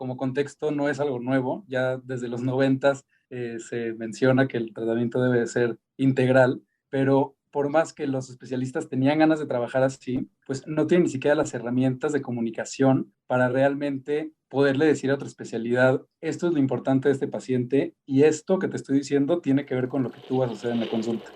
como contexto no es algo nuevo, ya desde los 90 se menciona que el tratamiento debe de ser integral, pero por más que los especialistas tenían ganas de trabajar así, pues no tienen ni siquiera las herramientas de comunicación para realmente poderle decir a otra especialidad, esto es lo importante de este paciente y esto que te estoy diciendo tiene que ver con lo que tú vas a hacer en la consulta.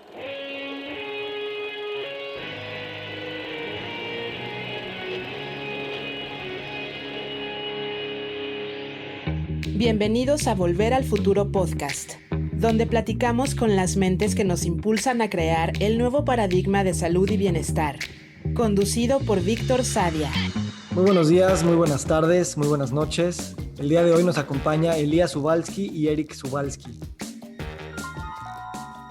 Bienvenidos a Volver al Futuro Podcast, donde platicamos con las mentes que nos impulsan a crear el nuevo paradigma de salud y bienestar. Conducido por Víctor Sadia. Muy buenos días, muy buenas tardes, muy buenas noches. El día de hoy nos acompaña Elías Suwalski y Eric Suwalski.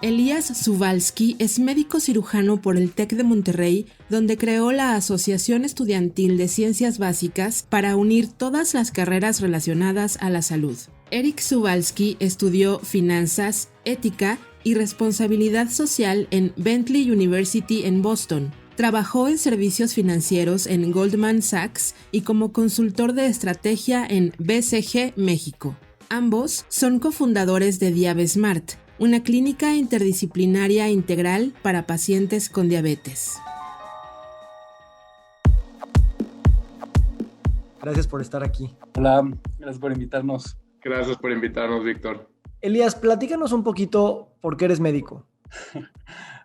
Elías Suwalski es médico cirujano por el TEC de Monterrey, donde creó la Asociación Estudiantil de Ciencias Básicas para unir todas las carreras relacionadas a la salud. Eric Suwalski estudió finanzas, ética y responsabilidad social en Bentley University en Boston. Trabajó en servicios financieros en Goldman Sachs y como consultor de estrategia en BCG México. Ambos son cofundadores de Diabesmart, una clínica interdisciplinaria integral para pacientes con diabetes. Gracias por estar aquí. Hola, gracias por invitarnos. Gracias por invitarnos, Víctor. Elías, platícanos un poquito por qué eres médico.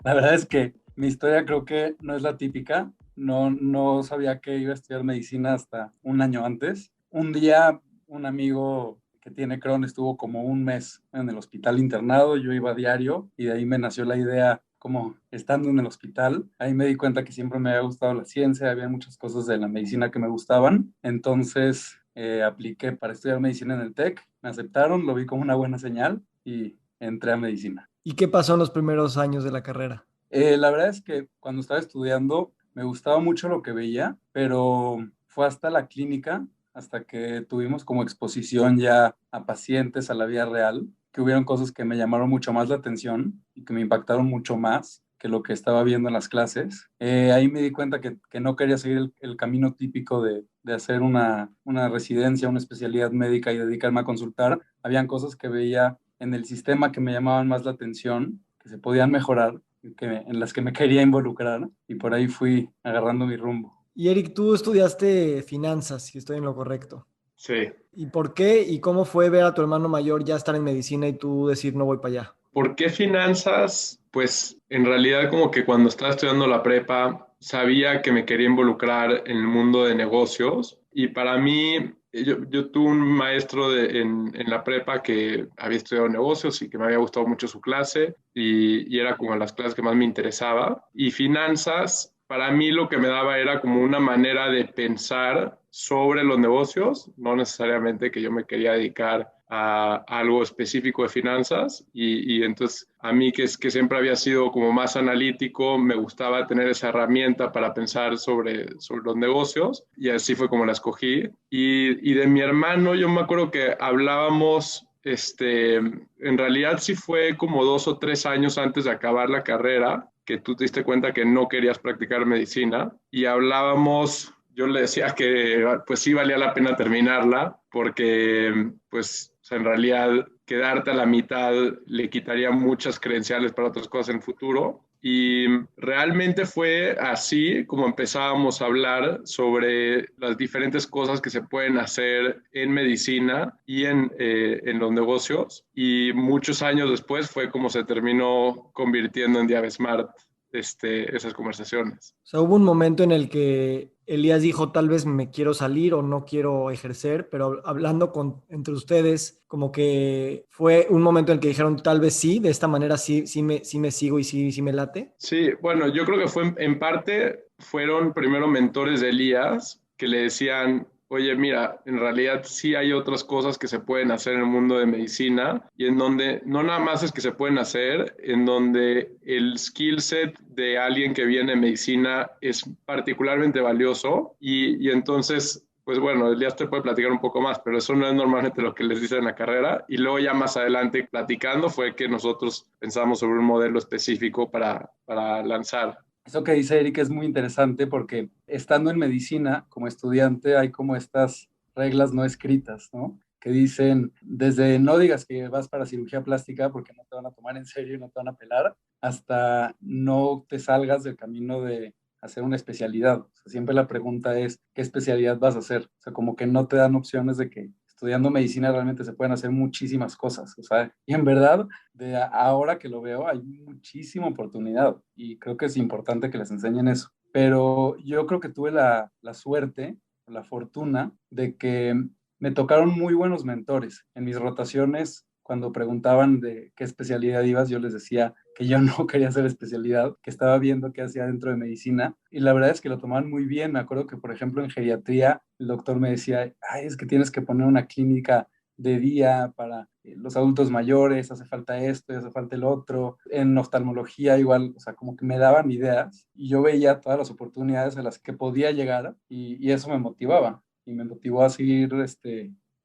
La verdad es que mi historia creo que no es la típica. No sabía que iba a estudiar medicina hasta un año antes. Un día, un amigo que tiene Crohn estuvo como un mes en el hospital internado, yo iba a diario y de ahí me nació la idea, como estando en el hospital, ahí me di cuenta que siempre me había gustado la ciencia, había muchas cosas de la medicina que me gustaban, entonces apliqué para estudiar medicina en el TEC, me aceptaron, lo vi como una buena señal y entré a medicina. ¿Y qué pasó en los primeros años de la carrera? La verdad es que cuando estaba estudiando me gustaba mucho lo que veía, pero fue hasta la clínica, hasta que tuvimos como exposición ya a pacientes, a la vida real, que hubieron cosas que me llamaron mucho más la atención y que me impactaron mucho más que lo que estaba viendo en las clases. Ahí me di cuenta que no quería seguir el camino típico de hacer una residencia, una especialidad médica y dedicarme a consultar. Habían cosas que veía en el sistema que me llamaban más la atención, que se podían mejorar, en las que me quería involucrar y por ahí fui agarrando mi rumbo. Y Eric, tú estudiaste finanzas, si estoy en lo correcto. Sí. ¿Y por qué y cómo fue ver a tu hermano mayor ya estar en medicina y tú decir no voy para allá? ¿Por qué finanzas? Pues en realidad como que cuando estaba estudiando la prepa sabía que me quería involucrar en el mundo de negocios y para mí yo tuve un maestro en la prepa que había estudiado negocios y que me había gustado mucho su clase y era como las clases que más me interesaba y finanzas para mí lo que me daba era como una manera de pensar sobre los negocios, no necesariamente que yo me quería dedicar a algo específico de finanzas y entonces a mí que siempre había sido como más analítico, me gustaba tener esa herramienta para pensar sobre los negocios y así fue como la escogí. Y de mi hermano yo me acuerdo que hablábamos, en realidad sí fue como 2 o 3 años antes de acabar la carrera, que tú te diste cuenta que no querías practicar medicina y hablábamos, yo le decía que pues sí valía la pena terminarla porque pues o sea, en realidad quedarte a la mitad le quitaría muchas credenciales para otras cosas en el futuro y realmente fue así como empezábamos a hablar sobre las diferentes cosas que se pueden hacer en medicina y en los negocios y muchos años después fue como se terminó convirtiendo en Diabesmart esas conversaciones. O sea, hubo un momento en el que Elías dijo, tal vez me quiero salir o no quiero ejercer, pero hablando entre ustedes, como que fue un momento en el que dijeron, tal vez sí, de esta manera sí me sigo y sí me late. Sí, bueno, yo creo que fue en parte, fueron primero mentores de Elías que le decían, oye, mira, en realidad sí hay otras cosas que se pueden hacer en el mundo de medicina y en donde no nada más es que se pueden hacer, en donde el skill set de alguien que viene de medicina es particularmente valioso y entonces, pues bueno, Elías te puede platicar un poco más, pero eso no es normalmente lo que les dicen en la carrera y luego ya más adelante platicando fue que nosotros pensamos sobre un modelo específico para lanzar. Eso que dice Eric es muy interesante porque estando en medicina como estudiante hay como estas reglas no escritas, ¿no? Que dicen, desde no digas que vas para cirugía plástica porque no te van a tomar en serio y no te van a pelar, hasta no te salgas del camino de hacer una especialidad. O sea, siempre la pregunta es, ¿qué especialidad vas a hacer? O sea, como que no te dan opciones de que estudiando medicina realmente se pueden hacer muchísimas cosas. O sea, y en verdad, ahora que lo veo, hay muchísima oportunidad y creo que es importante que les enseñen eso. Pero yo creo que tuve la suerte, la fortuna de que me tocaron muy buenos mentores. En mis rotaciones, cuando preguntaban de qué especialidad ibas, yo les decía que yo no quería hacer especialidad, que estaba viendo qué hacía dentro de medicina. Y la verdad es que lo tomaban muy bien. Me acuerdo que, por ejemplo, en geriatría, el doctor me decía, ay, es que tienes que poner una clínica de día para los adultos mayores, hace falta esto y hace falta el otro. En oftalmología igual, o sea, como que me daban ideas y yo veía todas las oportunidades a las que podía llegar y eso me motivaba y me motivó a seguir,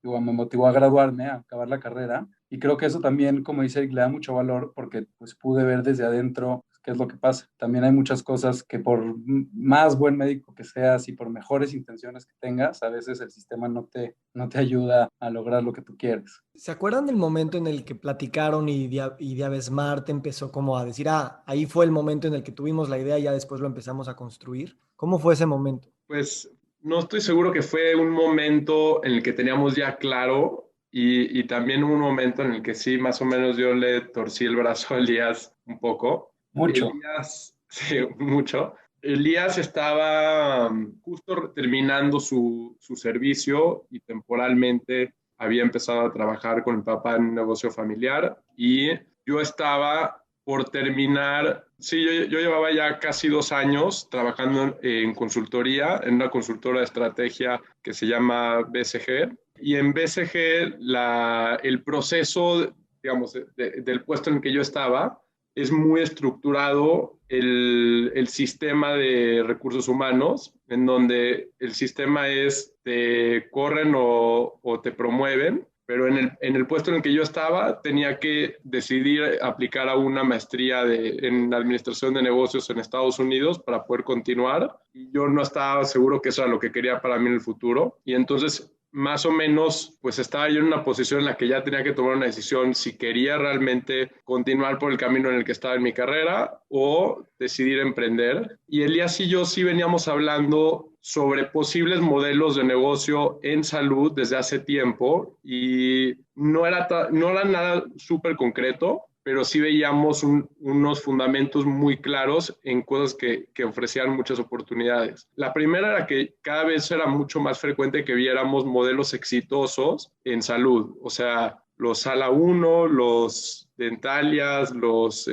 digo, me motivó a graduarme, a acabar la carrera. Y creo que eso también, como dice Eric, le da mucho valor porque pues pude ver desde adentro qué es lo que pasa. También hay muchas cosas que por más buen médico que seas y por mejores intenciones que tengas, a veces el sistema no te ayuda a lograr lo que tú quieres. ¿Se acuerdan del momento en el que platicaron y Diabesmart empezó como a decir, ahí fue el momento en el que tuvimos la idea y ya después lo empezamos a construir? ¿Cómo fue ese momento? Pues no estoy seguro que fue un momento en el que teníamos ya claro y también un momento en el que sí, más o menos yo le torcí el brazo a Elías un poco. Mucho. Elías, sí, mucho. Elías estaba justo terminando su servicio y temporalmente había empezado a trabajar con mi papá en un negocio familiar y yo estaba por terminar, sí, yo llevaba ya casi 2 años trabajando en consultoría, en una consultora de estrategia que se llama BCG. Y en BCG el proceso, digamos, del puesto en el que yo estaba, es muy estructurado el sistema de recursos humanos, en donde el sistema es te corren o te promueven, pero en el puesto en el que yo estaba tenía que decidir aplicar a una maestría en administración de negocios en Estados Unidos para poder continuar y yo no estaba seguro que eso era lo que quería para mí en el futuro y entonces más o menos, pues estaba yo en una posición en la que ya tenía que tomar una decisión si quería realmente continuar por el camino en el que estaba en mi carrera o decidir emprender. Y Elías y yo sí veníamos hablando sobre posibles modelos de negocio en salud desde hace tiempo y no era nada súper concreto, pero sí veíamos unos fundamentos muy claros en cosas que ofrecían muchas oportunidades. La primera era que cada vez era mucho más frecuente que viéramos modelos exitosos en salud, o sea, los Sala 1, los Dentalias, los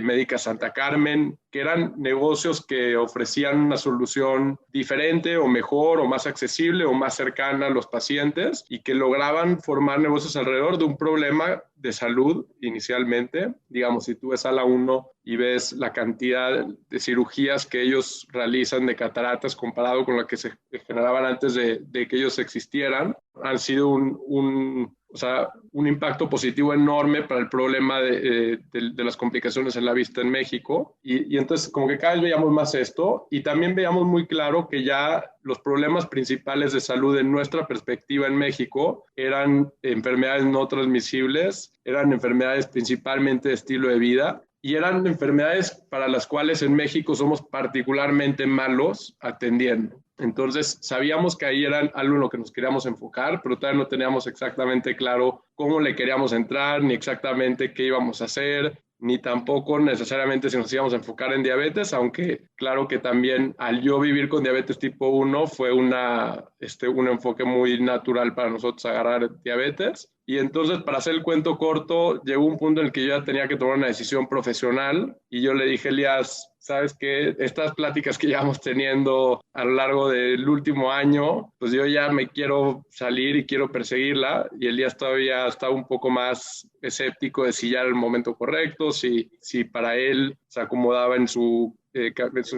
Médica Santa Carmen, que eran negocios que ofrecían una solución diferente o mejor o más accesible o más cercana a los pacientes y que lograban formar negocios alrededor de un problema de salud inicialmente. Digamos, si tú ves Sala 1 y ves la cantidad de cirugías que ellos realizan de cataratas comparado con la que se generaban antes de que ellos existieran, han sido o sea, un impacto positivo enorme para el problema de las complicaciones en la vista en México. Y entonces, como que cada vez veíamos más esto y también veíamos muy claro que ya los problemas principales de salud en nuestra perspectiva en México eran enfermedades no transmisibles, eran enfermedades principalmente de estilo de vida y eran enfermedades para las cuales en México somos particularmente malos atendiendo. Entonces sabíamos que ahí era algo en lo que nos queríamos enfocar, pero todavía no teníamos exactamente claro cómo le queríamos entrar, ni exactamente qué íbamos a hacer, ni tampoco necesariamente si nos íbamos a enfocar en diabetes, aunque claro que también al yo vivir con diabetes tipo 1 fue un enfoque muy natural para nosotros agarrar diabetes. Y entonces, para hacer el cuento corto, llegó un punto en el que yo ya tenía que tomar una decisión profesional y yo le dije, Elías, ¿sabes qué? Estas pláticas que llevamos teniendo a lo largo del último año, pues yo ya me quiero salir y quiero perseguirla. Y Elías todavía está un poco más escéptico de si ya era el momento correcto, si para él se acomodaba en su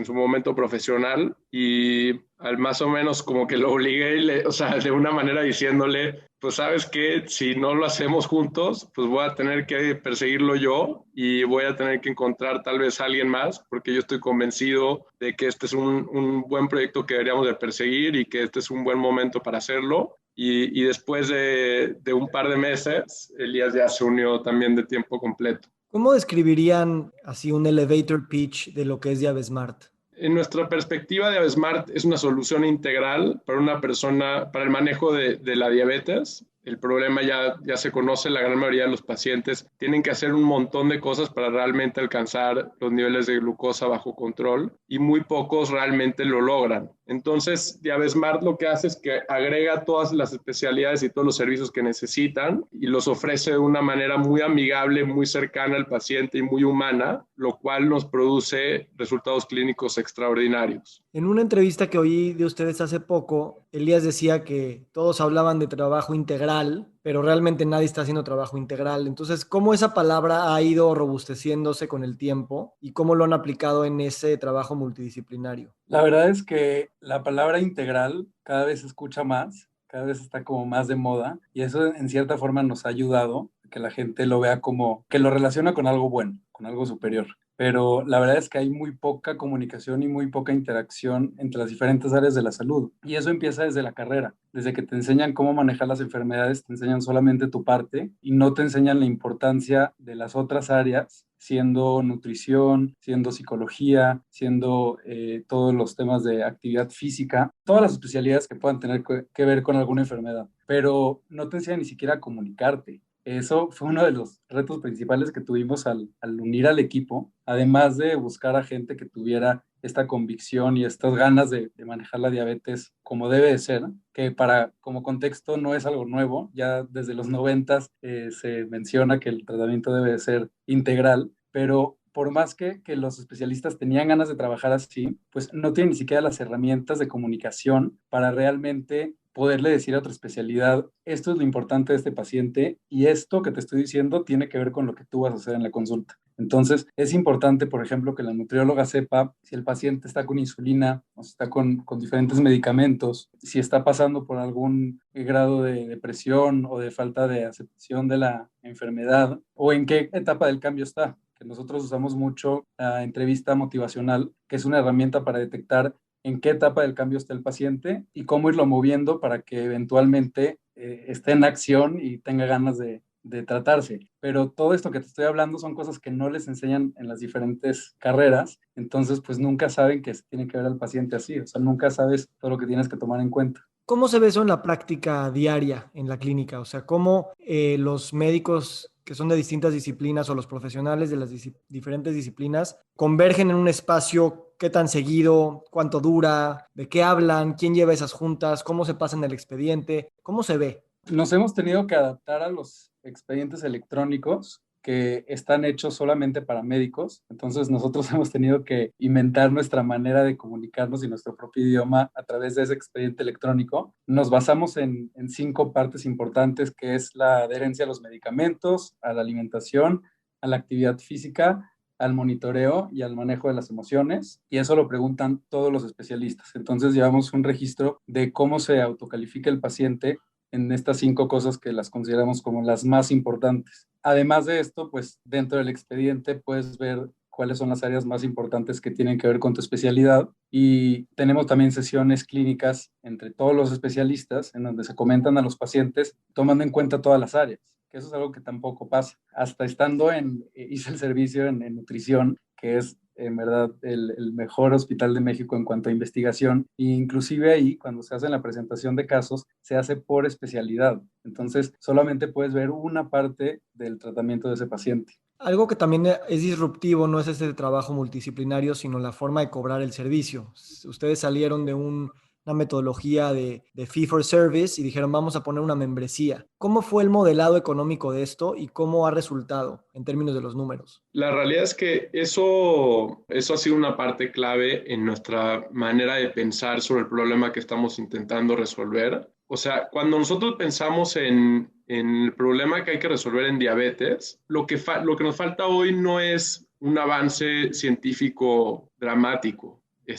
momento profesional y al más o menos como que lo obligué, o sea, de una manera diciéndole, pues sabes que si no lo hacemos juntos, pues voy a tener que perseguirlo yo y voy a tener que encontrar tal vez a alguien más, porque yo estoy convencido de que este es un buen proyecto que deberíamos de perseguir y que este es un buen momento para hacerlo. Y después de un par de meses, Elías ya se unió también de tiempo completo. ¿Cómo describirían así un elevator pitch de lo que es Smart? En nuestra perspectiva de Avesmart es una solución integral para una persona, para el manejo de la diabetes. El problema ya se conoce, la gran mayoría de los pacientes tienen que hacer un montón de cosas para realmente alcanzar los niveles de glucosa bajo control y muy pocos realmente lo logran. Entonces, Diabesmart lo que hace es que agrega todas las especialidades y todos los servicios que necesitan y los ofrece de una manera muy amigable, muy cercana al paciente y muy humana, lo cual nos produce resultados clínicos extraordinarios. En una entrevista que oí de ustedes hace poco, Elías decía que todos hablaban de trabajo integral, pero realmente nadie está haciendo trabajo integral. Entonces, ¿cómo esa palabra ha ido robusteciéndose con el tiempo y cómo lo han aplicado en ese trabajo multidisciplinario? La verdad es que la palabra integral cada vez se escucha más, cada vez está como más de moda y eso en cierta forma nos ha ayudado a que la gente lo vea como que lo relaciona con algo bueno, con algo superior. Pero la verdad es que hay muy poca comunicación y muy poca interacción entre las diferentes áreas de la salud. Y eso empieza desde la carrera, desde que te enseñan cómo manejar las enfermedades, te enseñan solamente tu parte y no te enseñan la importancia de las otras áreas, siendo nutrición, siendo psicología, siendo todos los temas de actividad física, todas las especialidades que puedan tener que ver con alguna enfermedad, pero no te enseñan ni siquiera a comunicarte. Eso fue uno de los retos principales que tuvimos al unir al equipo, además de buscar a gente que tuviera esta convicción y estas ganas de manejar la diabetes como debe de ser, que como contexto no es algo nuevo, ya desde los 90 se menciona que el tratamiento debe de ser integral, pero por más que los especialistas tenían ganas de trabajar así, pues no tienen ni siquiera las herramientas de comunicación para realmente poderle decir a otra especialidad, esto es lo importante de este paciente y esto que te estoy diciendo tiene que ver con lo que tú vas a hacer en la consulta. Entonces, es importante, por ejemplo, que la nutrióloga sepa si el paciente está con insulina o si está con diferentes medicamentos, si está pasando por algún grado de depresión o de falta de aceptación de la enfermedad o en qué etapa del cambio está. Que nosotros usamos mucho la entrevista motivacional, que es una herramienta para detectar en qué etapa del cambio está el paciente y cómo irlo moviendo para que eventualmente esté en acción y tenga ganas de tratarse. Pero todo esto que te estoy hablando son cosas que no les enseñan en las diferentes carreras, entonces pues nunca saben que se tiene que ver al paciente así, o sea, nunca sabes todo lo que tienes que tomar en cuenta. ¿Cómo se ve eso en la práctica diaria en la clínica? O sea, ¿cómo los médicos que son de distintas disciplinas o los profesionales de las diferentes disciplinas convergen en un espacio? ¿Qué tan seguido? ¿Cuánto dura? ¿De qué hablan? ¿Quién lleva esas juntas? ¿Cómo se pasa en el expediente? ¿Cómo se ve? Nos hemos tenido que adaptar a los expedientes electrónicos que están hechos solamente para médicos. Entonces nosotros hemos tenido que inventar nuestra manera de comunicarnos y nuestro propio idioma a través de ese expediente electrónico. Nos basamos en 5 partes importantes, que es la adherencia a los medicamentos, a la alimentación, a la actividad física, al monitoreo y al manejo de las emociones, y eso lo preguntan todos los especialistas. Entonces llevamos un registro de cómo se autocalifica el paciente en estas 5 cosas que las consideramos como las más importantes. Además de esto, pues dentro del expediente puedes ver cuáles son las áreas más importantes que tienen que ver con tu especialidad y tenemos también sesiones clínicas entre todos los especialistas en donde se comentan a los pacientes tomando en cuenta todas las áreas, que eso es algo que tampoco pasa. Hasta estando hice el servicio en nutrición, que es en verdad el mejor hospital de México en cuanto a investigación, e inclusive ahí cuando se hace la presentación de casos se hace por especialidad, entonces solamente puedes ver una parte del tratamiento de ese paciente. Algo que también es disruptivo no es este trabajo multidisciplinario, sino la forma de cobrar el servicio. Ustedes salieron de una metodología de fee for service y dijeron, vamos a poner una membresía. ¿Cómo fue el modelado económico de esto y cómo ha resultado en términos de los números? La realidad es que eso ha sido una parte clave en nuestra manera de pensar sobre el problema que estamos intentando resolver. O sea, cuando nosotros pensamos en el problema que hay que resolver en diabetes, lo que nos falta hoy no es un avance científico dramático. O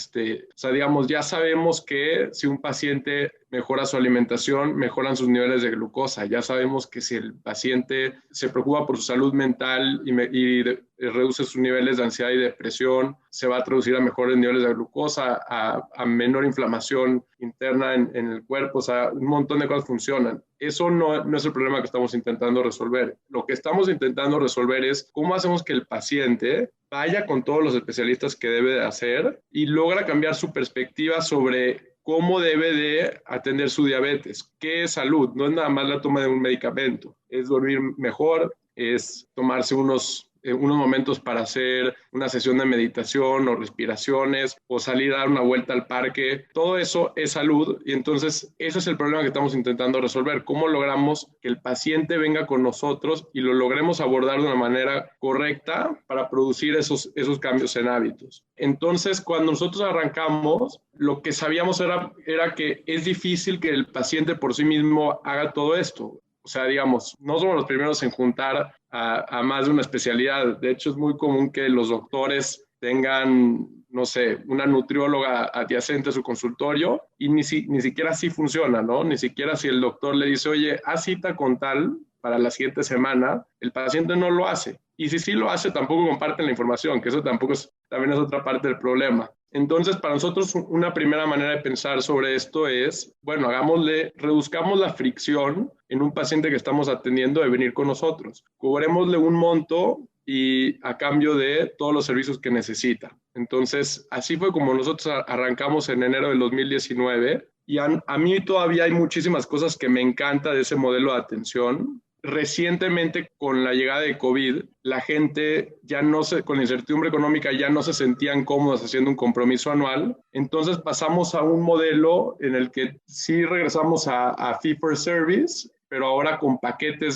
sea, digamos, ya sabemos que si un paciente mejora su alimentación, mejoran sus niveles de glucosa. Ya sabemos que si el paciente se preocupa por su salud mental y reduce sus niveles de ansiedad y depresión, se va a traducir a mejores niveles de glucosa, a menor inflamación interna en el cuerpo, o sea, un montón de cosas funcionan. Eso no es el problema que estamos intentando resolver. Lo que estamos intentando resolver es cómo hacemos que el paciente vaya con todos los especialistas que debe de hacer y logra cambiar su perspectiva sobre cómo debe de atender su diabetes. ¿Qué es salud? No es nada más la toma de un medicamento, es dormir mejor, es tomarse unos momentos para hacer una sesión de meditación o respiraciones o salir a dar una vuelta al parque. Todo eso es salud y entonces ese es el problema que estamos intentando resolver. ¿Cómo logramos que el paciente venga con nosotros y lo logremos abordar de una manera correcta para producir esos cambios en hábitos? Entonces, cuando nosotros arrancamos, lo que sabíamos era que es difícil que el paciente por sí mismo haga todo esto. O sea, digamos, no somos los primeros en juntar a más de una especialidad. De hecho, es muy común que los doctores tengan, no sé, una nutrióloga adyacente a su consultorio y ni siquiera así funciona, ¿no? Ni siquiera si el doctor le dice, oye, haz cita con tal para la siguiente semana, el paciente no lo hace. Y si sí lo hace, tampoco comparten la información, que eso también es otra parte del problema. Entonces, para nosotros, una primera manera de pensar sobre esto es, bueno, reduzcamos la fricción en un paciente que estamos atendiendo de venir con nosotros. Cobrémosle un monto y a cambio de todos los servicios que necesita. Entonces, así fue como nosotros arrancamos en enero del 2019 y a mí todavía hay muchísimas cosas que me encanta de ese modelo de atención. Recientemente, con la llegada de COVID, la gente con la incertidumbre económica ya no se sentían cómodos haciendo un compromiso anual. Entonces pasamos a un modelo en el que sí regresamos a fee for service, pero ahora con paquetes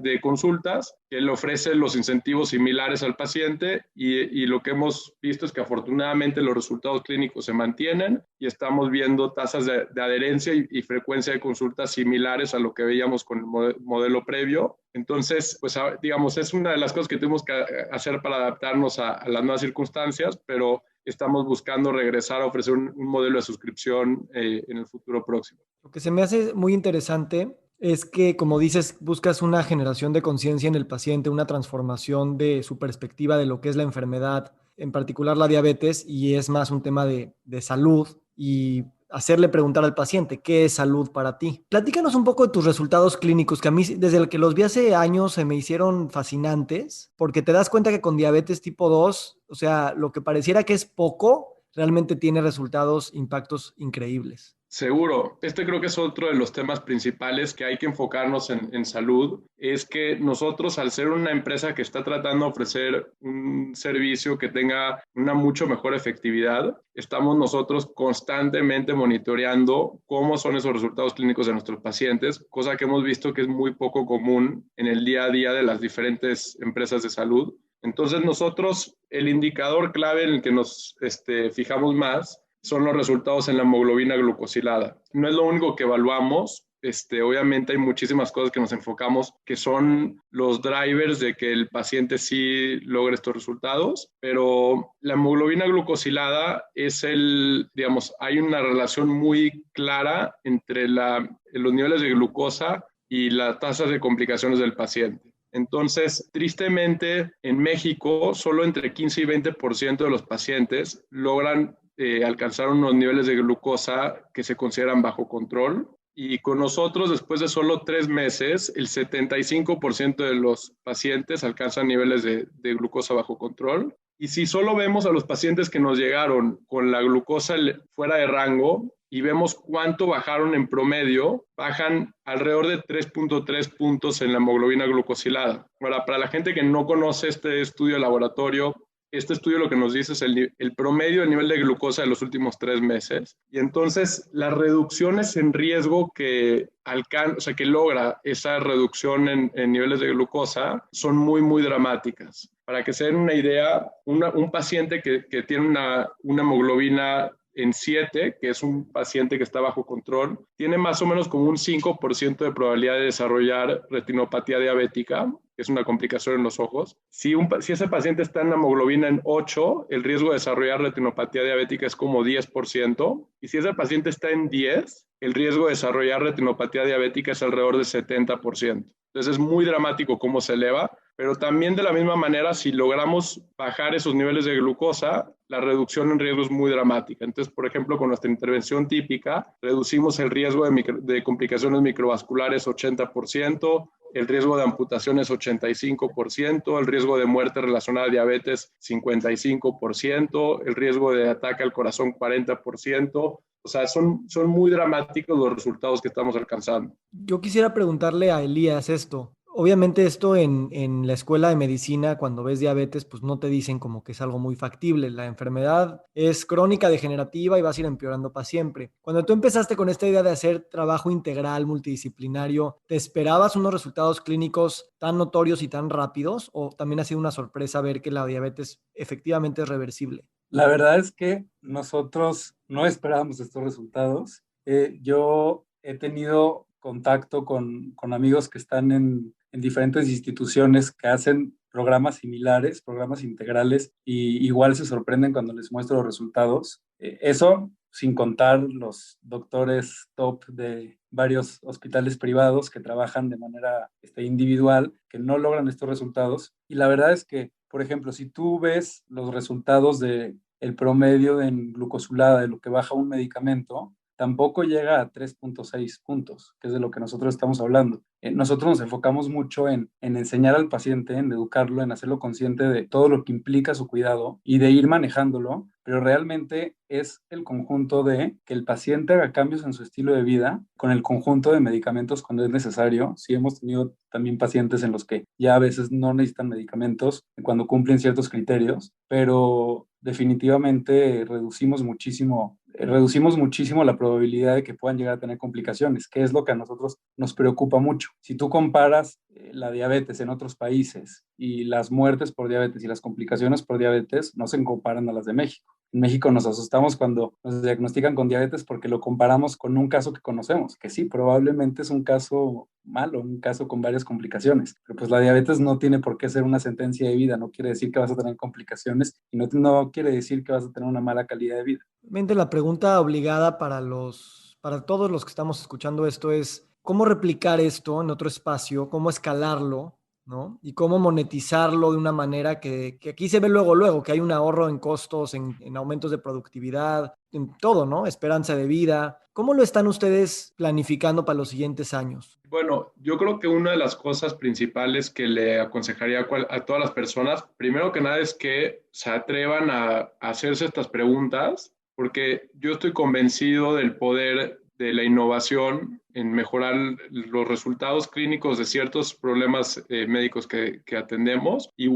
de consultas que le ofrecen los incentivos similares al paciente y lo que hemos visto es que afortunadamente los resultados clínicos se mantienen y estamos viendo tasas de adherencia y frecuencia de consultas similares a lo que veíamos con el modelo previo. Entonces, pues digamos, es una de las cosas que tuvimos que hacer para adaptarnos a las nuevas circunstancias, pero estamos buscando regresar a ofrecer un modelo de suscripción en el futuro próximo. Lo que se me hace muy interesante es que, como dices, buscas una generación de conciencia en el paciente, una transformación de su perspectiva de lo que es la enfermedad, en particular la diabetes, y es más un tema de salud y hacerle preguntar al paciente, ¿qué es salud para ti? Platícanos un poco de tus resultados clínicos, que a mí desde el que los vi hace años se me hicieron fascinantes, porque te das cuenta que con diabetes tipo 2, o sea, lo que pareciera que es poco, realmente tiene impactos increíbles. Seguro. Creo que es otro de los temas principales que hay que enfocarnos en salud. Es que nosotros, al ser una empresa que está tratando de ofrecer un servicio que tenga una mucho mejor efectividad, estamos nosotros constantemente monitoreando cómo son esos resultados clínicos de nuestros pacientes, cosa que hemos visto que es muy poco común en el día a día de las diferentes empresas de salud. Entonces nosotros, el indicador clave en el que nos fijamos más son los resultados en la hemoglobina glucosilada. No es lo único que evaluamos. Obviamente hay muchísimas cosas que nos enfocamos que son los drivers de que el paciente sí logre estos resultados, pero la hemoglobina glucosilada hay una relación muy clara entre los niveles de glucosa y las tasas de complicaciones del paciente. Entonces, tristemente, en México, solo entre 15 y 20% de los pacientes logran alcanzar unos niveles de glucosa que se consideran bajo control. Y con nosotros, después de solo 3 meses, el 75% de los pacientes alcanzan niveles de glucosa bajo control. Y si solo vemos a los pacientes que nos llegaron con la glucosa fuera de rango y vemos cuánto bajaron en promedio, bajan alrededor de 3.3 puntos en la hemoglobina glucosilada. Ahora, para la gente que no conoce este estudio de laboratorio, este estudio lo que nos dice es el promedio del nivel de glucosa de los últimos 3 meses. Y entonces las reducciones en riesgo que logra esa reducción en niveles de glucosa son muy, muy dramáticas. Para que se den una idea, un paciente que tiene una hemoglobina en 7, que es un paciente que está bajo control, tiene más o menos como un 5% de probabilidad de desarrollar retinopatía diabética, que es una complicación en los ojos. Si ese paciente está en hemoglobina en 8, el riesgo de desarrollar retinopatía diabética es como 10%. Y si ese paciente está en 10, el riesgo de desarrollar retinopatía diabética es alrededor de 70%. Entonces es muy dramático cómo se eleva, pero también de la misma manera, si logramos bajar esos niveles de glucosa, la reducción en riesgo es muy dramática. Entonces, por ejemplo, con nuestra intervención típica, reducimos el riesgo de complicaciones microvasculares 80%, el riesgo de amputaciones 85%, el riesgo de muerte relacionada a diabetes 55%, el riesgo de ataque al corazón 40%. O sea, son muy dramáticos los resultados que estamos alcanzando. Yo quisiera preguntarle a Elías esto. Obviamente esto en la escuela de medicina, cuando ves diabetes, pues no te dicen como que es algo muy factible. La enfermedad es crónica, degenerativa y vas a ir empeorando para siempre. Cuando tú empezaste con esta idea de hacer trabajo integral, multidisciplinario, ¿te esperabas unos resultados clínicos tan notorios y tan rápidos? ¿O también ha sido una sorpresa ver que la diabetes efectivamente es reversible? La verdad es que nosotros no esperábamos estos resultados. Yo he tenido contacto con amigos que están en diferentes instituciones que hacen programas similares, programas integrales, y igual se sorprenden cuando les muestro los resultados. Eso sin contar los doctores top de varios hospitales privados que trabajan de manera individual, que no logran estos resultados. Y la verdad es que, por ejemplo, si tú ves los resultados de el promedio en glucosilada de lo que baja un medicamento, tampoco llega a 3.6 puntos, que es de lo que nosotros estamos hablando. Nosotros nos enfocamos mucho en enseñar al paciente, en educarlo, en hacerlo consciente de todo lo que implica su cuidado y de ir manejándolo, pero realmente es el conjunto de que el paciente haga cambios en su estilo de vida con el conjunto de medicamentos cuando es necesario. Sí, hemos tenido también pacientes en los que ya a veces no necesitan medicamentos cuando cumplen ciertos criterios, pero definitivamente reducimos muchísimo la probabilidad de que puedan llegar a tener complicaciones, que es lo que a nosotros nos preocupa mucho. Si tú comparas la diabetes en otros países y las muertes por diabetes y las complicaciones por diabetes, no se comparan a las de México. En México nos asustamos cuando nos diagnostican con diabetes porque lo comparamos con un caso que conocemos, que sí, probablemente es un caso malo, un caso con varias complicaciones, pero pues la diabetes no tiene por qué ser una sentencia de vida, no quiere decir que vas a tener complicaciones y no quiere decir que vas a tener una mala calidad de vida. Realmente la pregunta obligada para todos los que estamos escuchando esto es, ¿cómo replicar esto en otro espacio? ¿Cómo escalarlo? ¿No? Y cómo monetizarlo de una manera que aquí se ve luego, que hay un ahorro en costos, en aumentos de productividad, en todo, ¿no? Esperanza de vida. ¿Cómo lo están ustedes planificando para los siguientes años? Bueno, yo creo que una de las cosas principales que le aconsejaría a todas las personas, primero que nada, es que se atrevan a hacerse estas preguntas, porque yo estoy convencido del poder de la innovación en mejorar los resultados clínicos de ciertos problemas médicos que atendemos, y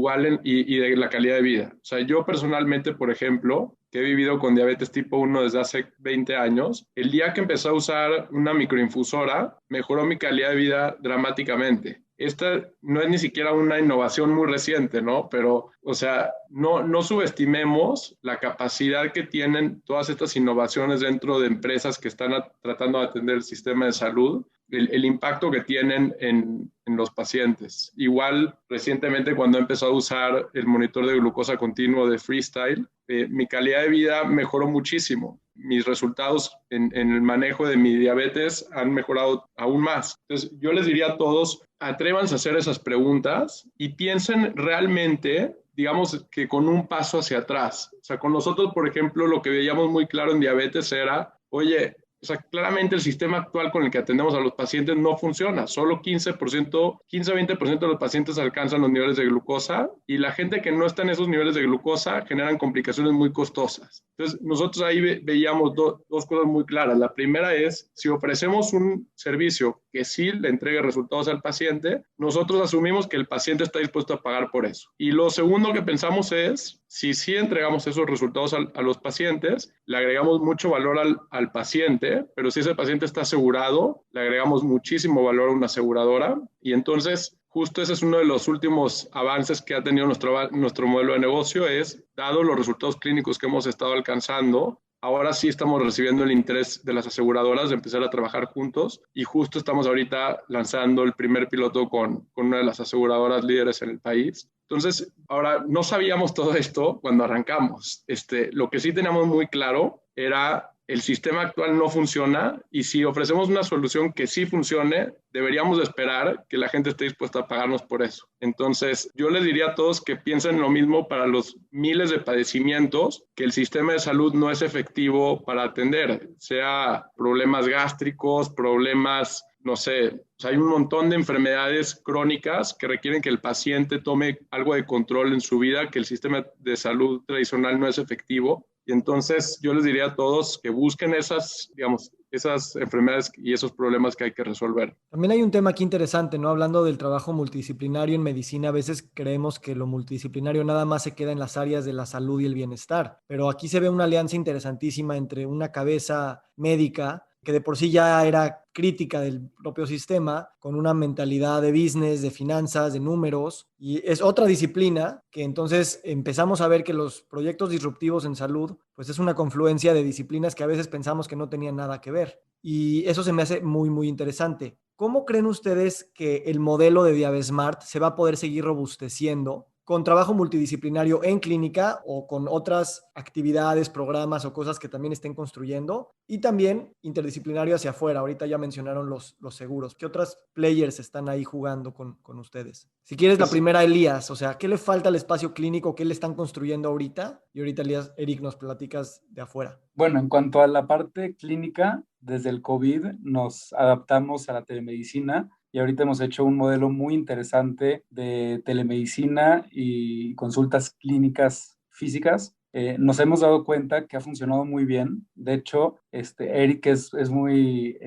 de la calidad de vida. O sea, yo personalmente, por ejemplo, que he vivido con diabetes tipo 1 desde hace 20 años, el día que empecé a usar una microinfusora, mejoró mi calidad de vida dramáticamente. Esta no es ni siquiera una innovación muy reciente, ¿no? Pero, o sea, no subestimemos la capacidad que tienen todas estas innovaciones dentro de empresas que están tratando de atender el sistema de salud, el impacto que tienen en los pacientes. Igual, recientemente, cuando empezó a usar el monitor de glucosa continuo de Freestyle, mi calidad de vida mejoró muchísimo. Mis resultados en el manejo de mi diabetes han mejorado aún más. Entonces, yo les diría a todos, atrévanse a hacer esas preguntas y piensen realmente, digamos, que con un paso hacia atrás. O sea, con nosotros, por ejemplo, lo que veíamos muy claro en diabetes era, oye, o sea, claramente el sistema actual con el que atendemos a los pacientes no funciona. Solo 15-20% de los pacientes alcanzan los niveles de glucosa, y la gente que no está en esos niveles de glucosa generan complicaciones muy costosas. Entonces, nosotros ahí veíamos dos cosas muy claras. La primera es, si ofrecemos un servicio que sí le entregue resultados al paciente, nosotros asumimos que el paciente está dispuesto a pagar por eso. Y lo segundo que pensamos es, si sí entregamos esos resultados a los pacientes, le agregamos mucho valor al paciente, pero si ese paciente está asegurado, le agregamos muchísimo valor a una aseguradora. Y entonces, justo ese es uno de los últimos avances que ha tenido nuestro modelo de negocio, es, dado los resultados clínicos que hemos estado alcanzando, ahora sí estamos recibiendo el interés de las aseguradoras de empezar a trabajar juntos y justo estamos ahorita lanzando el primer piloto con una de las aseguradoras líderes en el país. Entonces, ahora no sabíamos todo esto cuando arrancamos. Lo que sí teníamos muy claro era el sistema actual no funciona y si ofrecemos una solución que sí funcione, deberíamos de esperar que la gente esté dispuesta a pagarnos por eso. Entonces, yo les diría a todos que piensen lo mismo para los miles de padecimientos que el sistema de salud no es efectivo para atender, sea problemas gástricos, problemas, no sé, o sea, hay un montón de enfermedades crónicas que requieren que el paciente tome algo de control en su vida, que el sistema de salud tradicional no es efectivo. Y entonces yo les diría a todos que busquen esas, digamos, esas enfermedades y esos problemas que hay que resolver. También hay un tema aquí interesante, ¿no? Hablando del trabajo multidisciplinario en medicina, a veces creemos que lo multidisciplinario nada más se queda en las áreas de la salud y el bienestar, pero aquí se ve una alianza interesantísima entre una cabeza médica que de por sí ya era crítica del propio sistema, con una mentalidad de business, de finanzas, de números, y es otra disciplina que entonces empezamos a ver que los proyectos disruptivos en salud, pues es una confluencia de disciplinas que a veces pensamos que no tenían nada que ver. Y eso se me hace muy, muy interesante. ¿Cómo creen ustedes que el modelo de Diabesmart se va a poder seguir robusteciendo con trabajo multidisciplinario en clínica o con otras actividades, programas o cosas que también estén construyendo? Y también interdisciplinario hacia afuera. Ahorita ya mencionaron los seguros. ¿Qué otras players están ahí jugando con ustedes? Si quieres la primera, Elías, o sea, ¿qué le falta al espacio clínico? ¿Qué le están construyendo ahorita? Y ahorita, Elías, Eric, nos platicas de afuera. Bueno, en cuanto a la parte clínica, desde el COVID nos adaptamos a la telemedicina y ahorita hemos hecho un modelo muy interesante de telemedicina y consultas clínicas físicas. Nos hemos dado cuenta que ha funcionado muy bien. De hecho, Eric es muy,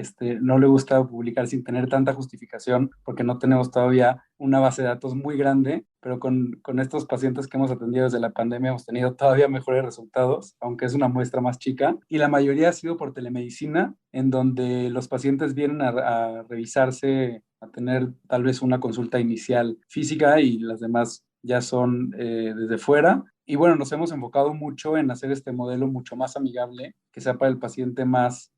no le gusta publicar sin tener tanta justificación porque no tenemos todavía una base de datos muy grande, pero con estos pacientes que hemos atendido desde la pandemia hemos tenido todavía mejores resultados, aunque es una muestra más chica. Y la mayoría ha sido por telemedicina, en donde los pacientes vienen a revisarse, a tener tal vez una consulta inicial física y las demás ya son desde fuera. Y bueno, nos hemos enfocado mucho en hacer este modelo mucho más amigable, que sea para el paciente más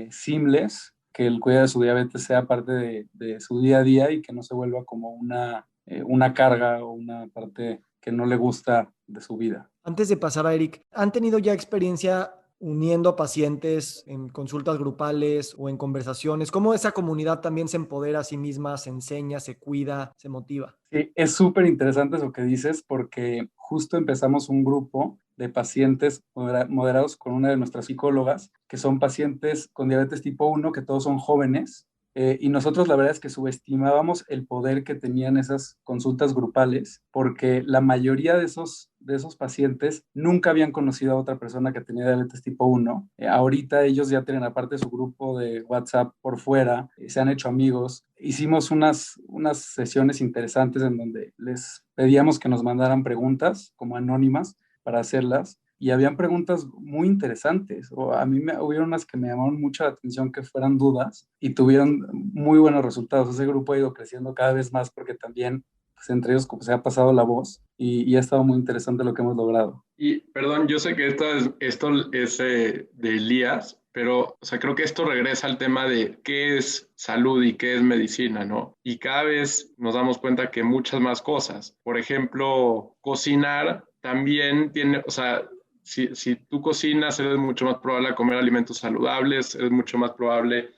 seamless, que el cuidado de su diabetes sea parte de su día a día y que no se vuelva como una carga o una parte que no le gusta de su vida. Antes de pasar a Eric, ¿han tenido ya experiencia uniendo a pacientes en consultas grupales o en conversaciones? ¿Cómo esa comunidad también se empodera a sí misma, se enseña, se cuida, se motiva? Sí, es súper interesante eso que dices porque justo empezamos un grupo de pacientes moderados con una de nuestras psicólogas, que son pacientes con diabetes tipo 1, que todos son jóvenes, y nosotros la verdad es que subestimábamos el poder que tenían esas consultas grupales, porque la mayoría de esos pacientes nunca habían conocido a otra persona que tenía diabetes tipo 1. Ahorita ellos ya tienen aparte su grupo de WhatsApp por fuera, se han hecho amigos. Hicimos unas sesiones interesantes en donde les pedíamos que nos mandaran preguntas como anónimas para hacerlas. Y habían preguntas muy interesantes, o a mí hubieron unas que me llamaron mucho la atención que fueran dudas y tuvieron muy buenos resultados. Ese grupo ha ido creciendo cada vez más porque también pues, entre ellos como se ha pasado la voz y ha estado muy interesante lo que hemos logrado. Y perdón, yo sé que esto es de Elías, pero o sea, creo que esto regresa al tema de qué es salud y qué es medicina, ¿no? Y cada vez nos damos cuenta que muchas más cosas. Por ejemplo, cocinar también tiene, o sea, si tú cocinas, eres mucho más probable a comer alimentos saludables, eres mucho más probable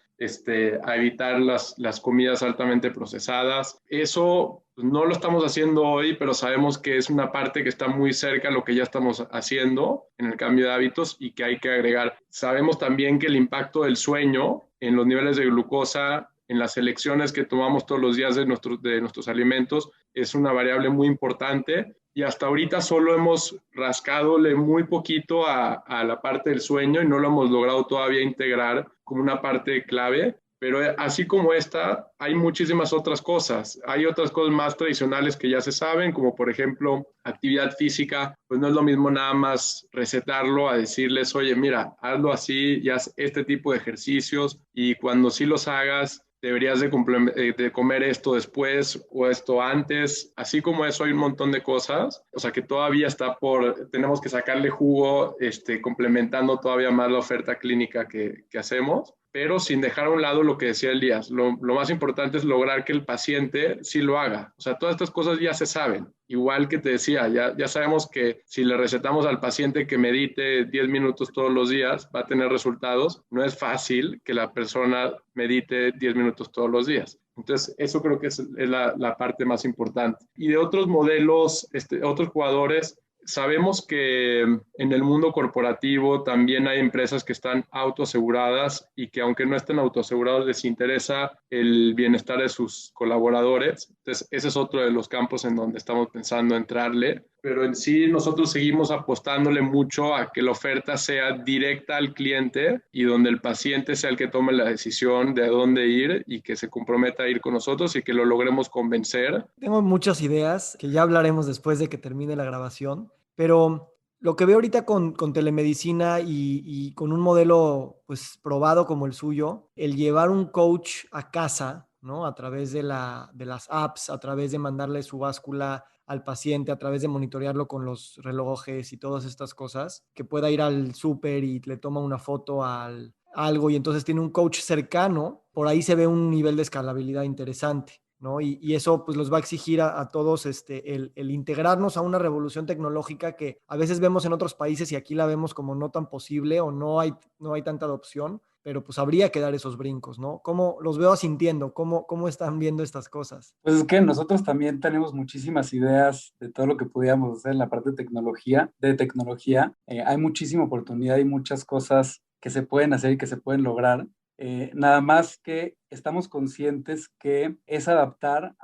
a evitar las comidas altamente procesadas. Eso pues, no lo estamos haciendo hoy, pero sabemos que es una parte que está muy cerca a lo que ya estamos haciendo en el cambio de hábitos y que hay que agregar. Sabemos también que el impacto del sueño en los niveles de glucosa, en las elecciones que tomamos todos los días de nuestros alimentos, es una variable muy importante. Y hasta ahorita solo hemos rascadole muy poquito a la parte del sueño y no lo hemos logrado todavía integrar como una parte clave. Pero así como esta, hay muchísimas otras cosas. Hay otras cosas más tradicionales que ya se saben, como por ejemplo actividad física. Pues no es lo mismo nada más recetarlo a decirles, oye, mira, hazlo así y haz este tipo de ejercicios y cuando sí los hagas, deberías de comer esto después o esto antes. Así como eso hay un montón de cosas, o sea que todavía tenemos que sacarle jugo, complementando todavía más la oferta clínica que hacemos, pero sin dejar a un lado lo que decía Elías. Lo más importante es lograr que el paciente sí lo haga. O sea, todas estas cosas ya se saben. Igual que te decía, ya sabemos que si le recetamos al paciente que medite 10 minutos todos los días, va a tener resultados. No es fácil que la persona medite 10 minutos todos los días. Entonces, eso creo que es la parte más importante. Y de otros modelos, otros jugadores, sabemos que en el mundo corporativo también hay empresas que están autoaseguradas y que aunque no estén autoasegurados les interesa el bienestar de sus colaboradores. Entonces, ese es otro de los campos en donde estamos pensando entrarle. Pero en sí nosotros seguimos apostándole mucho a que la oferta sea directa al cliente y donde el paciente sea el que tome la decisión de a dónde ir y que se comprometa a ir con nosotros y que lo logremos convencer. Tengo muchas ideas que ya hablaremos después de que termine la grabación, pero lo que veo ahorita con telemedicina y con un modelo pues probado como el suyo, el llevar un coach a casa, ¿no? A través de las apps, a través de mandarle su báscula al paciente, a través de monitorearlo con los relojes y todas estas cosas, que pueda ir al súper y le toma una foto al algo y entonces tiene un coach cercano, por ahí se ve un nivel de escalabilidad interesante, ¿no? Y eso pues los va a exigir a todos el integrarnos a una revolución tecnológica que a veces vemos en otros países y aquí la vemos como no tan posible o no hay tanta adopción, pero pues habría que dar esos brincos, ¿no? ¿Cómo los veo sintiendo? ¿Cómo están viendo estas cosas? Pues es que nosotros también tenemos muchísimas ideas de todo lo que podíamos hacer en la parte de tecnología. Hay muchísima oportunidad y muchas cosas que se pueden hacer y que se pueden lograr. Nada más que estamos conscientes que es adaptar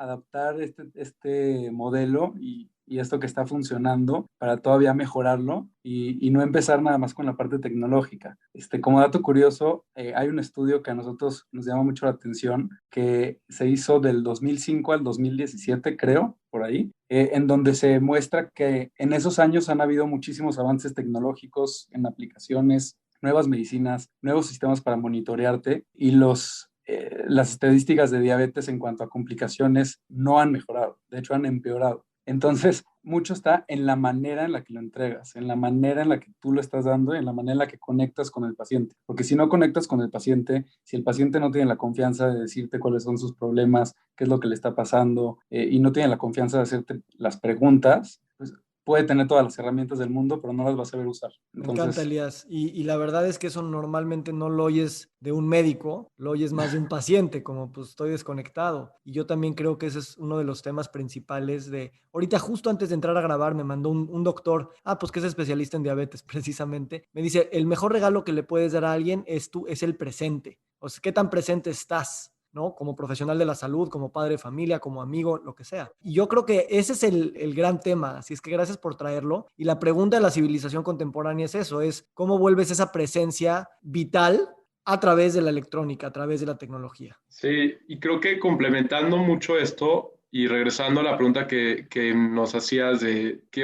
este modelo y esto que está funcionando para todavía mejorarlo y no empezar nada más con la parte tecnológica. Como dato curioso, hay un estudio que a nosotros nos llama mucho la atención que se hizo del 2005 al 2017, creo, por ahí, en donde se muestra que en esos años han habido muchísimos avances tecnológicos en aplicaciones, nuevas medicinas, nuevos sistemas para monitorearte y las estadísticas de diabetes en cuanto a complicaciones no han mejorado, de hecho han empeorado. Entonces, mucho está en la manera en la que lo entregas, en la manera en la que tú lo estás dando, en la manera en la que conectas con el paciente. Porque si no conectas con el paciente, si el paciente no tiene la confianza de decirte cuáles son sus problemas, qué es lo que le está pasando, y no tiene la confianza de hacerte las preguntas, pues puede tener todas las herramientas del mundo, pero no las va a saber usar. Me encanta, Elías. Y la verdad es que eso normalmente no lo oyes de un médico, lo oyes más de un paciente, como pues estoy desconectado. Y yo también creo que ese es uno de los temas principales de... Ahorita justo antes de entrar a grabar me mandó un doctor, pues que es especialista en diabetes precisamente. Me dice, el mejor regalo que le puedes dar a alguien es el presente. O sea, ¿qué tan presente estás? ¿No? Como profesional de la salud, como padre de familia, como amigo, lo que sea. Y yo creo que ese es el gran tema, así es que gracias por traerlo. Y la pregunta de la civilización contemporánea es eso, es cómo vuelves esa presencia vital a través de la electrónica, a través de la tecnología. Sí, y creo que complementando mucho esto y regresando a la pregunta que nos hacías de qué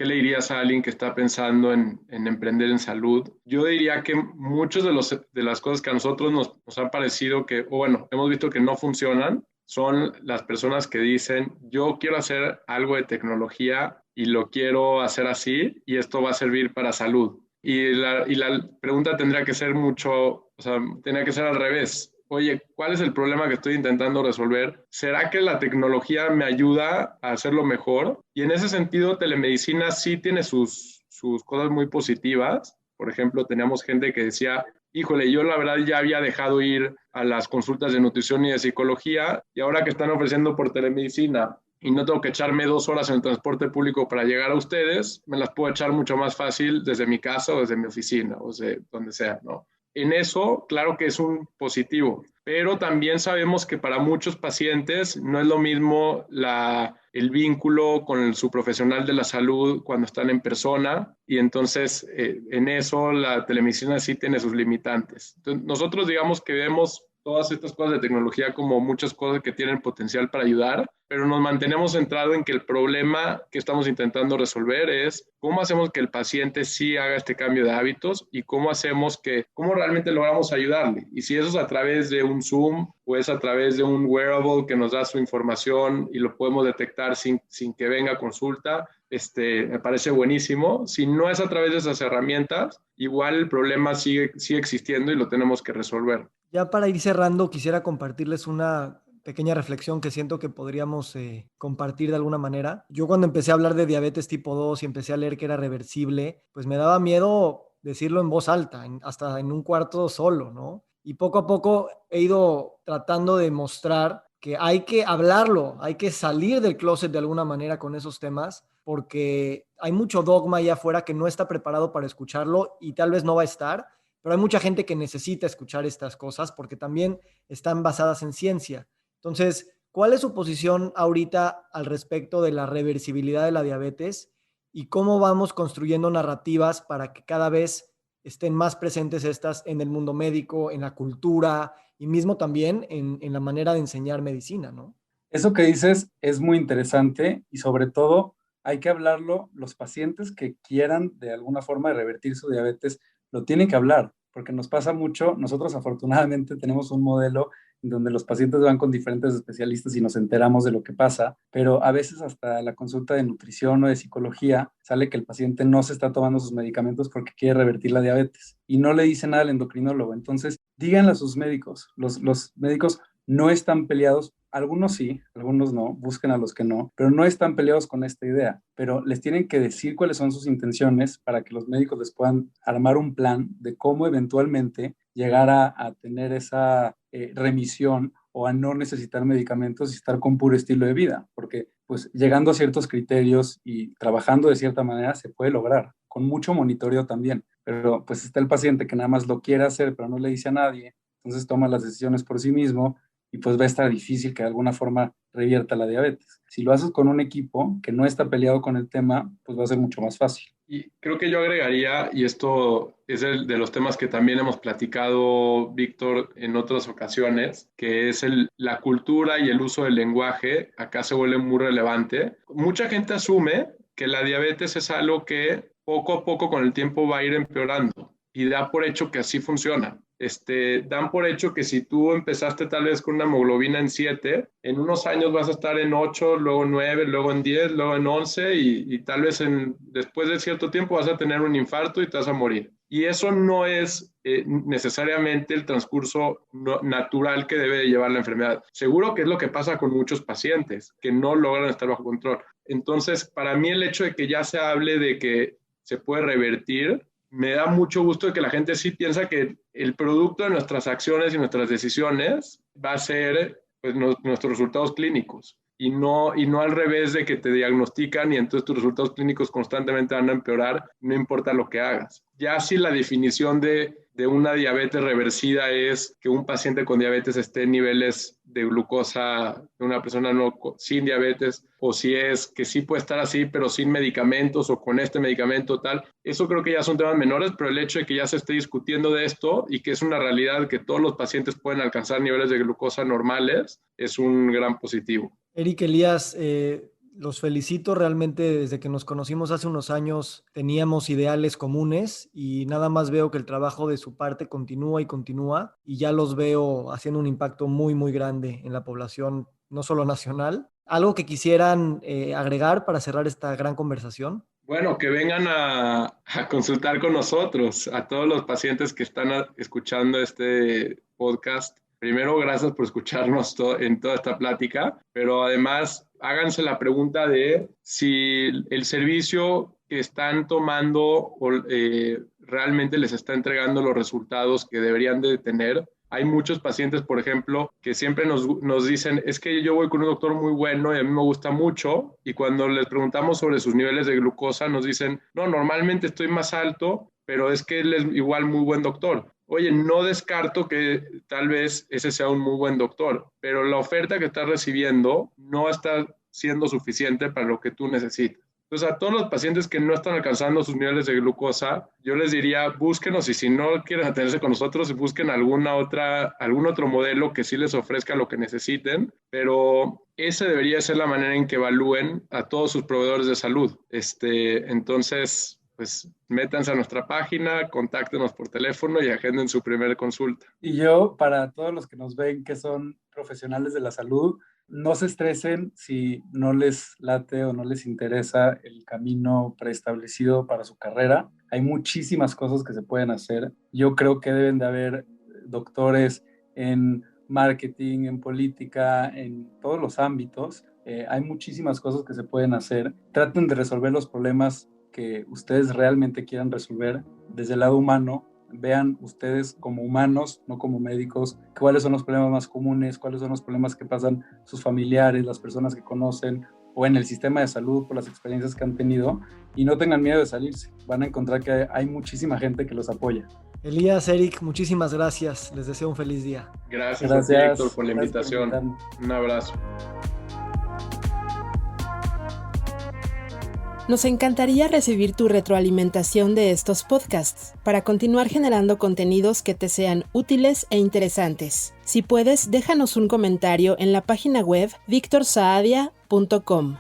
le dirías a alguien que está pensando en emprender en salud, yo diría que muchas de las cosas que a nosotros nos han parecido o bueno, hemos visto que no funcionan, son las personas que dicen, yo quiero hacer algo de tecnología y lo quiero hacer así y esto va a servir para salud. Y la pregunta tendría que ser tendría que ser al revés. Oye, ¿cuál es el problema que estoy intentando resolver? ¿Será que la tecnología me ayuda a hacerlo mejor? Y en ese sentido, telemedicina sí tiene sus cosas muy positivas. Por ejemplo, teníamos gente que decía, híjole, yo la verdad ya había dejado ir a las consultas de nutrición y de psicología y ahora que están ofreciendo por telemedicina y no tengo que echarme 2 horas en el transporte público para llegar a ustedes, me las puedo echar mucho más fácil desde mi casa o desde mi oficina o desde donde sea, ¿no? En eso, claro que es un positivo, pero también sabemos que para muchos pacientes no es lo mismo el vínculo con su profesional de la salud cuando están en persona y entonces en eso la telemedicina sí tiene sus limitantes. Entonces, nosotros digamos que vemos todas estas cosas de tecnología como muchas cosas que tienen potencial para ayudar, pero nos mantenemos centrados en que el problema que estamos intentando resolver es cómo hacemos que el paciente sí haga este cambio de hábitos y cómo realmente logramos ayudarle. Y si eso es a través de un Zoom o es a través de un wearable que nos da su información y lo podemos detectar sin que venga a consulta, me parece buenísimo. Si no es a través de esas herramientas, igual el problema sigue existiendo y lo tenemos que resolver. Ya para ir cerrando, quisiera compartirles una pequeña reflexión que siento que podríamos compartir de alguna manera. Yo cuando empecé a hablar de diabetes tipo 2 y empecé a leer que era reversible, pues me daba miedo decirlo en voz alta, hasta en un cuarto solo, ¿no? Y poco a poco he ido tratando de mostrar que hay que hablarlo, hay que salir del closet de alguna manera con esos temas, porque hay mucho dogma allá afuera que no está preparado para escucharlo y tal vez no va a estar, pero hay mucha gente que necesita escuchar estas cosas porque también están basadas en ciencia. Entonces, ¿cuál es su posición ahorita al respecto de la reversibilidad de la diabetes y cómo vamos construyendo narrativas para que cada vez estén más presentes estas en el mundo médico, en la cultura y mismo también en la manera de enseñar medicina, ¿no? Eso que dices es muy interesante y sobre todo hay que hablarlo. Los pacientes que quieran de alguna forma revertir su diabetes lo tienen que hablar, porque nos pasa mucho. Nosotros afortunadamente tenemos un modelo en donde los pacientes van con diferentes especialistas y nos enteramos de lo que pasa, pero a veces hasta la consulta de nutrición o de psicología sale que el paciente no se está tomando sus medicamentos porque quiere revertir la diabetes y no le dice nada al endocrinólogo. Entonces, díganle a sus médicos. Los médicos no están peleados, algunos sí, algunos no, busquen a los que no, pero no están peleados con esta idea, pero les tienen que decir cuáles son sus intenciones para que los médicos les puedan armar un plan de cómo eventualmente llegar a tener esa remisión o a no necesitar medicamentos y estar con puro estilo de vida, porque pues llegando a ciertos criterios y trabajando de cierta manera se puede lograr, con mucho monitoreo también, pero pues está el paciente que nada más lo quiere hacer pero no le dice a nadie, entonces toma las decisiones por sí mismo y pues va a estar difícil que de alguna forma revierta la diabetes. Si lo haces con un equipo que no está peleado con el tema, pues va a ser mucho más fácil. Y creo que yo agregaría, y esto es de los temas que también hemos platicado, Víctor, en otras ocasiones, que es la cultura y el uso del lenguaje. Acá se vuelve muy relevante. Mucha gente asume que la diabetes es algo que poco a poco con el tiempo va a ir empeorando y da por hecho que así funciona. Dan por hecho que si tú empezaste tal vez con una hemoglobina en 7, en unos años vas a estar en 8, luego en 9, luego en 10, luego en 11 y tal vez después de cierto tiempo vas a tener un infarto y te vas a morir. Y eso no es necesariamente el transcurso natural que debe de llevar la enfermedad. Seguro que es lo que pasa con muchos pacientes que no logran estar bajo control. Entonces, para mí el hecho de que ya se hable de que se puede revertir, me da mucho gusto de que la gente sí piensa que el producto de nuestras acciones y nuestras decisiones va a ser pues, nuestros resultados clínicos y no al revés de que te diagnostican y entonces tus resultados clínicos constantemente van a empeorar, no importa lo que hagas. Ya si la definición de una diabetes reversida es que un paciente con diabetes esté en niveles de glucosa de una persona sin diabetes, o si es que sí puede estar así, pero sin medicamentos o con este medicamento tal, eso creo que ya son temas menores, pero el hecho de que ya se esté discutiendo de esto y que es una realidad que todos los pacientes pueden alcanzar niveles de glucosa normales, es un gran positivo. Eric, Elías, los felicito. Realmente desde que nos conocimos hace unos años teníamos ideales comunes y nada más veo que el trabajo de su parte continúa y continúa y ya los veo haciendo un impacto muy, muy grande en la población, no solo nacional. ¿Algo que quisieran agregar para cerrar esta gran conversación? Bueno, que vengan a consultar con nosotros, a todos los pacientes que están escuchando este podcast. Primero, gracias por escucharnos en toda esta plática, pero además háganse la pregunta de si el servicio que están tomando realmente les está entregando los resultados que deberían de tener. Hay muchos pacientes, por ejemplo, que siempre nos dicen, es que yo voy con un doctor muy bueno y a mí me gusta mucho, y cuando les preguntamos sobre sus niveles de glucosa, nos dicen, no, normalmente estoy más alto, pero es que él es igual muy buen doctor. Oye, no descarto que tal vez ese sea un muy buen doctor, pero la oferta que estás recibiendo no está siendo suficiente para lo que tú necesitas. Entonces, a todos los pacientes que no están alcanzando sus niveles de glucosa, yo les diría, búsquenos, y si no quieren atenderse con nosotros, busquen algún otro modelo que sí les ofrezca lo que necesiten, pero esa debería ser la manera en que evalúen a todos sus proveedores de salud. Entonces, pues métanse a nuestra página, contáctenos por teléfono y agenden su primera consulta. Y yo, para todos los que nos ven que son profesionales de la salud, no se estresen si no les late o no les interesa el camino preestablecido para su carrera. Hay muchísimas cosas que se pueden hacer. Yo creo que deben de haber doctores en marketing, en política, en todos los ámbitos. Hay muchísimas cosas que se pueden hacer. Traten de resolver los problemas que ustedes realmente quieran resolver desde el lado humano. Vean ustedes como humanos, no como médicos, cuáles son los problemas más comunes, cuáles son los problemas que pasan sus familiares, las personas que conocen o en el sistema de salud por las experiencias que han tenido, y no tengan miedo de salirse. Van a encontrar que hay muchísima gente que los apoya. Elías, Eric, muchísimas gracias. Les deseo un feliz día. Gracias a ti, Héctor, por la invitación. Un abrazo. Nos encantaría recibir tu retroalimentación de estos podcasts para continuar generando contenidos que te sean útiles e interesantes. Si puedes, déjanos un comentario en la página web victorsaadia.com.